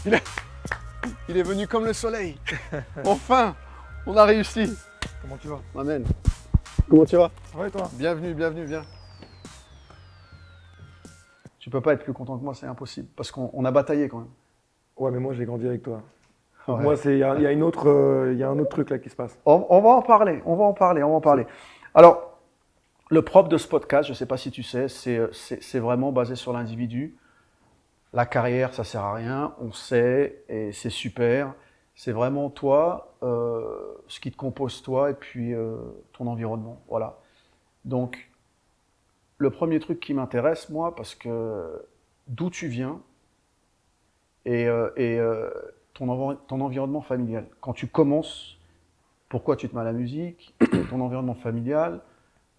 Il est, il est venu comme le soleil. Enfin, on a réussi. Comment tu vas? Amen. Comment tu vas? Ça va et toi? Bienvenue, bienvenue, viens. Tu peux pas être plus content que moi, c'est impossible. Parce qu'on a bataillé quand même. Ouais, mais moi j'ai grandi avec toi. Donc Ouais. moi, il y a une autre, il y a un autre truc là qui se passe. On va en parler, on va en parler, on va en parler. Alors, le propre de ce podcast, je ne sais pas si tu sais, c'est vraiment basé sur l'individu. La carrière, ça sert à rien, on sait, et c'est super. C'est vraiment toi, ce qui te compose toi, et puis ton environnement. Voilà. Donc, le premier truc qui m'intéresse, moi, parce que d'où tu viens et ton environnement familial. Quand tu commences, pourquoi tu te mets à la musique, ton environnement familial,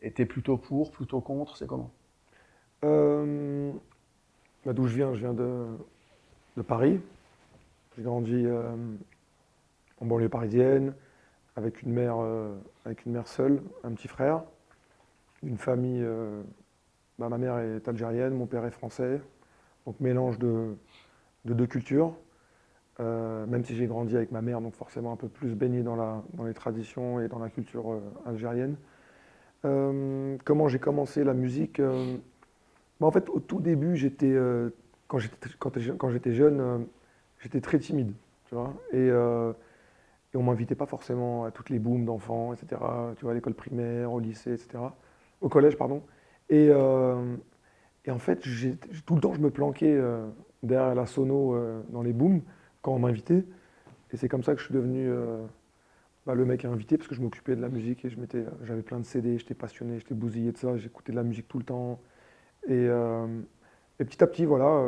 et t'es plutôt pour, plutôt contre, c'est comment? Euh, D'où je viens de Paris. J'ai grandi en banlieue parisienne avec une mère seule, un petit frère, une famille. Ma mère est algérienne, mon père est français, donc mélange de deux cultures. Même si j'ai grandi avec ma mère, donc forcément un peu plus baigné dans les traditions et dans la culture algérienne. Comment j'ai commencé la musique bah, en fait, au tout début, quand j'étais jeune, j'étais très timide, tu vois. Et on m'invitait pas forcément à toutes les booms d'enfants, etc. Tu vois, à l'école primaire, au lycée, etc. Au collège, pardon. Et, euh, et en fait, tout le temps, je me planquais derrière la sono dans les booms quand on m'invitait. Et c'est comme ça que je suis devenu bah, le mec à inviter parce que je m'occupais de la musique et j'avais plein de CD, j'étais passionné, j'étais bousillé de ça, j'écoutais de la musique tout le temps. Et, euh, et petit à petit, voilà,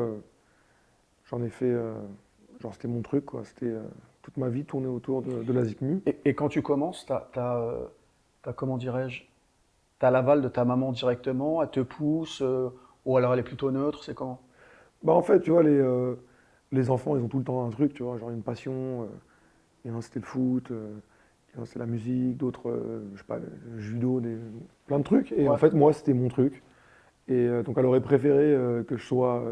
j'en ai fait, genre c'était mon truc, quoi. Toute ma vie tournée autour de la Zikmu. Et quand tu commences, comment dirais-je, t'as l'aval de ta maman directement, elle te pousse, ou alors elle est plutôt neutre, c'est comment? Bah en fait, tu vois, les enfants, ils ont tout le temps un truc, tu vois, genre une passion. Il y en a un, c'était le foot, il y en a, c'est la musique, d'autres, je sais pas, le judo, plein de trucs. Et en Ouais. fait, moi, c'était mon truc. Et donc, elle aurait préféré que je sois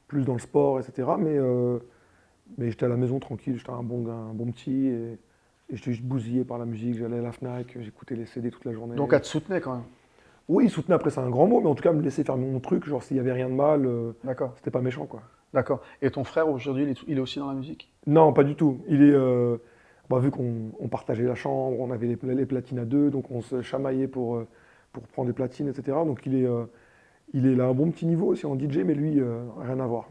plus dans le sport, etc. Mais j'étais à la maison tranquille, j'étais un bon petit. Et j'étais juste bousillé par la musique. J'allais à la Fnac, j'écoutais les CD toute la Donc journée. elle te soutenait quand même. Oui, il soutenait après, c'est un grand mot, mais en tout cas, me laisser faire mon truc. Genre, s'il y avait rien de mal, D'accord, c'était pas méchant, quoi. d'accord. Et ton frère aujourd'hui, il est aussi dans la musique? Non, pas du tout. Bah, vu qu'on partageait la chambre, on avait les platines à deux, donc on se chamaillait pour prendre des platines, etc. Donc il est là à un bon petit niveau aussi en DJ, mais lui, rien à voir.